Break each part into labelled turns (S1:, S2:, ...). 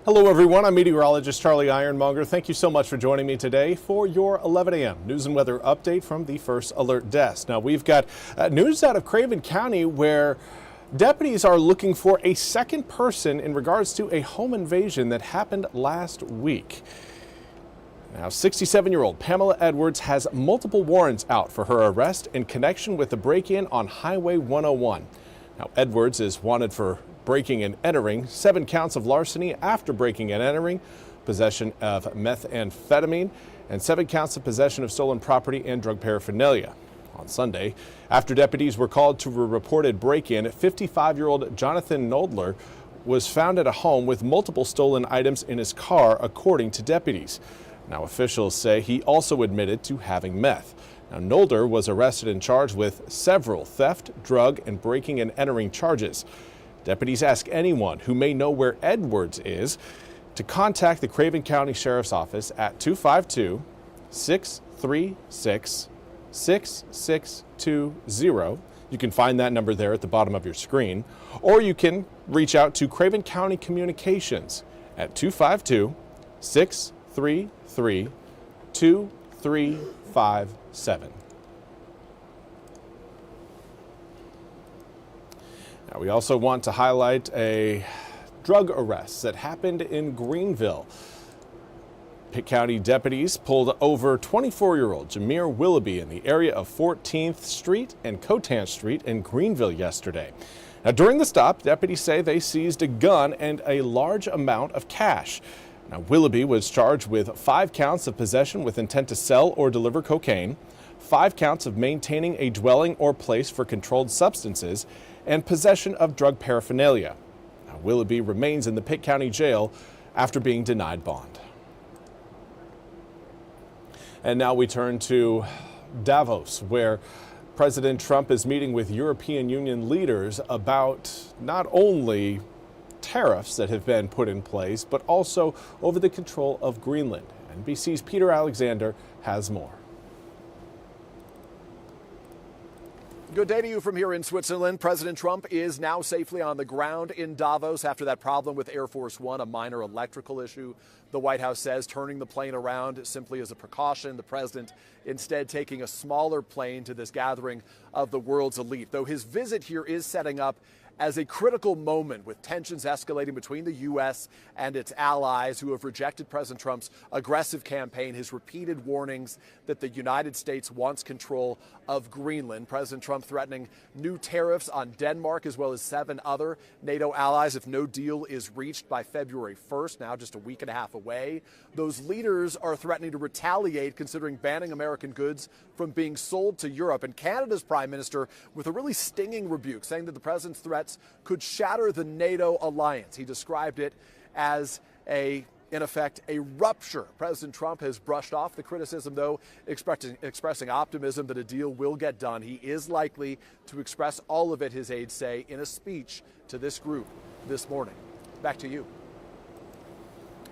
S1: Hello everyone, I'm Meteorologist Charlie Ironmonger. Thank you so much for joining me today for your 11 a.m. news and weather update from the First Alert Desk. Now we've got news out of Craven County where deputies are looking for a second person in regards to a home invasion that happened last week. Now 67-year-old Pamela Edwards has multiple warrants out for her arrest in connection with the break-in on Highway 101. Now Edwards is wanted for breaking and entering, 7 counts of larceny after breaking and entering, possession of methamphetamine, and 7 counts of possession of stolen property and drug paraphernalia. On Sunday, after deputies were called to a reported break-in, 55-year-old Jonathan Noldler was found at a home with multiple stolen items in his car, according to deputies. Now officials say he also admitted to having meth. Now Noldler was arrested and charged with several theft, drug, and breaking and entering charges. Deputies ask anyone who may know where Edwards is to contact the Craven County Sheriff's Office at 252-636-6620. You can find that number there at the bottom of your screen, or you can reach out to Craven County Communications at 252-633-2357. Now, we also want to highlight a drug arrest that happened in Greenville. Pitt County deputies pulled over 24-year-old Jameer Willoughby in the area of 14th Street and Cotan Street in Greenville yesterday. Now, during the stop, deputies say they seized a gun and a large amount of cash. Now, Willoughby was charged with 5 counts of possession with intent to sell or deliver cocaine, 5 counts of maintaining a dwelling or place for controlled substances, and possession of drug paraphernalia. Now, Willoughby remains in the Pitt County Jail after being denied bond. And now we turn to Davos, where President Trump is meeting with European Union leaders about not only tariffs that have been put in place, but also over the control of Greenland. NBC's Peter Alexander has more.
S2: Good day to you from here in Switzerland. President Trump is now safely on the ground in Davos after that problem with Air Force One, a minor electrical issue. The White House says turning the plane around simply as a precaution. The president instead taking a smaller plane to this gathering of the world's elite, though his visit here is setting up as a critical moment with tensions escalating between the U.S. and its allies who have rejected President Trump's aggressive campaign, his repeated warnings that the United States wants control of Greenland. President Trump threatening new tariffs on Denmark as well as 7 other NATO allies if no deal is reached by February 1st, now just a week and a half away. Those leaders are threatening to retaliate, considering banning American goods from being sold to Europe. And Canada's prime minister with a really stinging rebuke, saying that the president's threats could shatter the NATO alliance. He described it as in effect, a rupture. President Trump has brushed off the criticism, though, expressing optimism that a deal will get done. He is likely to express all of it, his aides say, in a speech to this group this morning. Back to you.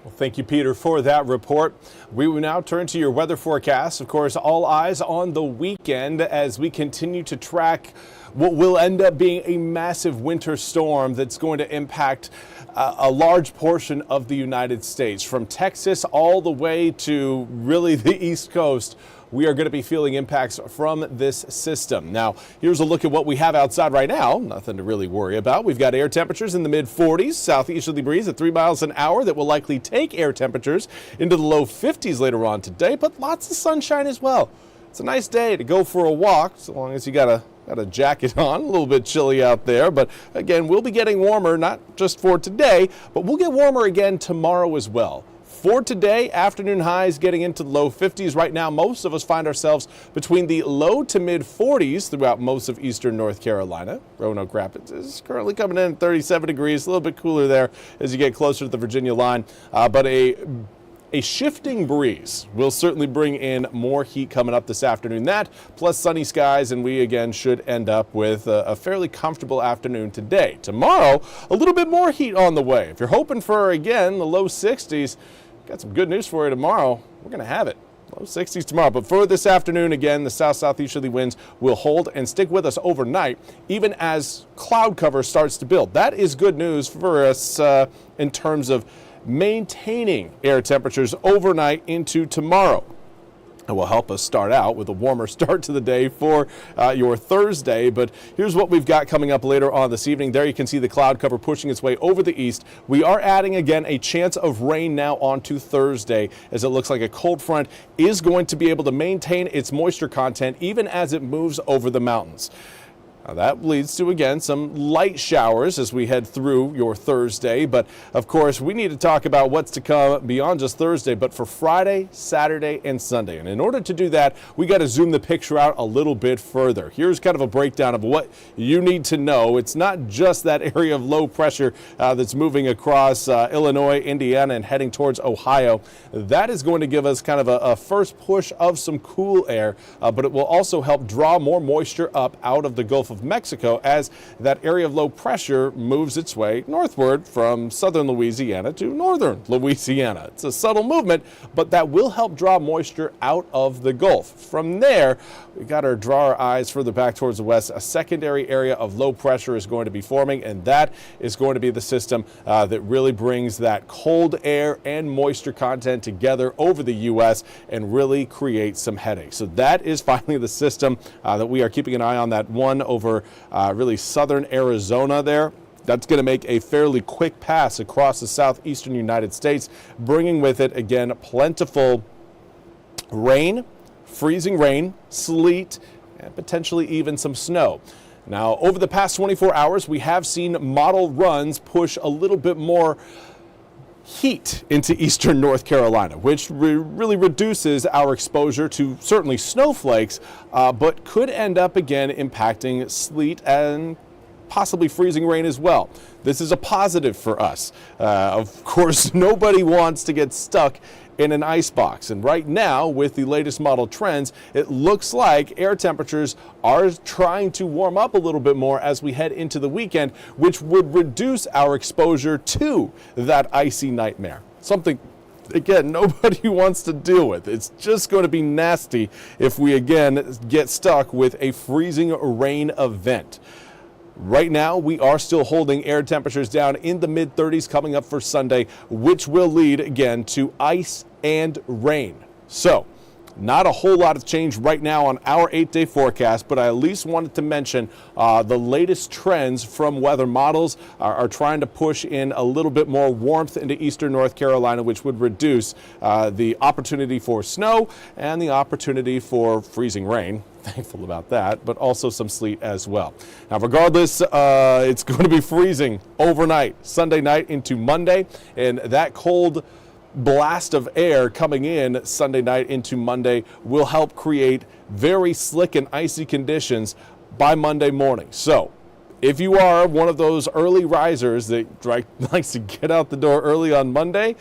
S1: Well, thank you, Peter, for that report. We will now turn to your weather forecast. Of course, all eyes on the weekend as we continue to track what will end up being a massive winter storm that's going to impact a large portion of the United States. From Texas all the way to really the East Coast, we are going to be feeling impacts from this system. Now, here's a look at what we have outside right now. Nothing to really worry about. We've got air temperatures in the mid-40s, southeasterly breeze at 3 miles an hour that will likely take air temperatures into the low 50s later on today, but lots of sunshine as well. It's a nice day to go for a walk, so long as you got a jacket on. A little bit chilly out there, but again, we'll be getting warmer, not just for today, but we'll get warmer again tomorrow as well. For today, afternoon highs getting into the low 50s. Right now, most of us find ourselves between the low to mid 40s throughout most of eastern North Carolina. Roanoke Rapids is currently coming in at 37 degrees, a little bit cooler there as you get closer to the Virginia line, but a shifting breeze will certainly bring in more heat coming up this afternoon. That plus sunny skies, and we again should end up with a fairly comfortable afternoon today. Tomorrow, a little bit more heat on the way. If you're hoping for, again, the low 60s, got some good news for you tomorrow. We're going to have it. Low 60s tomorrow. But for this afternoon, again, the south-southeasterly winds will hold and stick with us overnight, even as cloud cover starts to build. That is good news for us in terms of maintaining air temperatures overnight into tomorrow. It will help us start out with a warmer start to the day for your Thursday. But here's what we've got coming up later on this evening. There you can see the cloud cover pushing its way over the east. We are adding again a chance of rain now onto Thursday, as it looks like a cold front is going to be able to maintain its moisture content even as it moves over the mountains. Now that leads to, again, some light showers as we head through your Thursday. But, of course, we need to talk about what's to come beyond just Thursday, but for Friday, Saturday, and Sunday. And in order to do that, we got to zoom the picture out a little bit further. Here's kind of a breakdown of what you need to know. It's not just that area of low pressure that's moving across Illinois, Indiana, and heading towards Ohio. That is going to give us kind of a first push of some cool air, but it will also help draw more moisture up out of the Gulf of Mexico as that area of low pressure moves its way northward from southern Louisiana to northern Louisiana. It's a subtle movement, but that will help draw moisture out of the Gulf. From there, we got to draw our eyes further back towards the west. A secondary area of low pressure is going to be forming, and that is going to be the system that really brings that cold air and moisture content together over the U.S. and really create some headaches. So that is finally the system that we are keeping an eye on, that one over really southern Arizona there. That's going to make a fairly quick pass across the southeastern United States, bringing with it, again, plentiful rain, freezing rain, sleet, and potentially even some snow. Now, over the past 24 hours, we have seen model runs push a little bit more heat into eastern North Carolina, which really reduces our exposure to certainly snowflakes, but could end up again impacting sleet and possibly freezing rain as well. This is a positive for us. Of course, nobody wants to get stuck in an ice box. And right now, with the latest model trends, it looks like air temperatures are trying to warm up a little bit more as we head into the weekend, which would reduce our exposure to that icy nightmare. Something, again, nobody wants to deal with. It's just going to be nasty if we, again, get stuck with a freezing rain event. Right now, we are still holding air temperatures down in the mid-30s coming up for Sunday, which will lead, again, to ice and rain. So, not a whole lot of change right now on our 8-day forecast, but I at least wanted to mention the latest trends from weather models are trying to push in a little bit more warmth into eastern North Carolina, which would reduce the opportunity for snow and the opportunity for freezing rain. Thankful about that, but also some sleet as well. Now, regardless, it's going to be freezing overnight, Sunday night into Monday, and that cold blast of air coming in Sunday night into Monday will help create very slick and icy conditions by Monday morning. So, if you are one of those early risers that likes to get out the door early on Monday,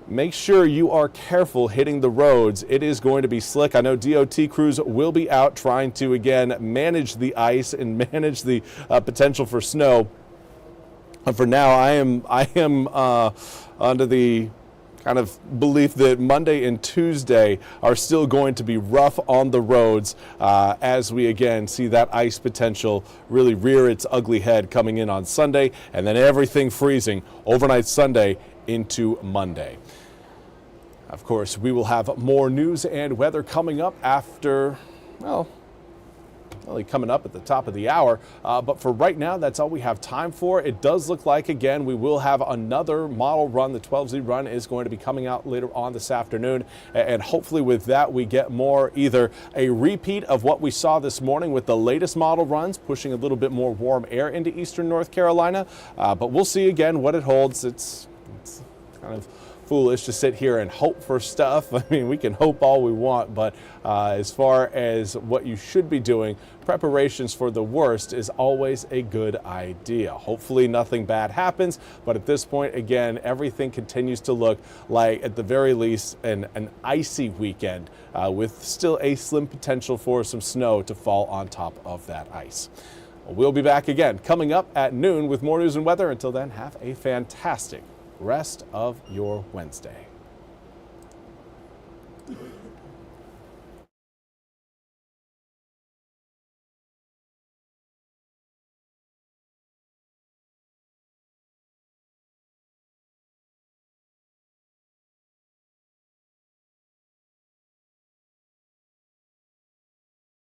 S1: make sure you are careful hitting the roads. It is going to be slick. I know DOT crews will be out trying to, again, manage the ice and manage the potential for snow. But for now, I am under the kind of belief that Monday and Tuesday are still going to be rough on the roads as we, again, see that ice potential really rear its ugly head coming in on Sunday, and then everything freezing overnight Sunday into Monday. Of course, we will have more news and weather coming up after, well, only coming up at the top of the hour. But for right now, that's all we have time for. It does look like, again, we will have another model run. The 12Z run is going to be coming out later on this afternoon. And hopefully with that, we get more either a repeat of what we saw this morning with the latest model runs, pushing a little bit more warm air into eastern North Carolina. But we'll see again what it holds. It's kind of foolish to sit here and hope for stuff. I mean, we can hope all we want, but as far as what you should be doing, preparations for the worst is always a good idea. Hopefully nothing bad happens, but at this point, again, everything continues to look like, at the very least, an icy weekend with still a slim potential for some snow to fall on top of that ice. We'll be back again coming up at noon with more news and weather. Until then, have a fantastic rest of your Wednesday.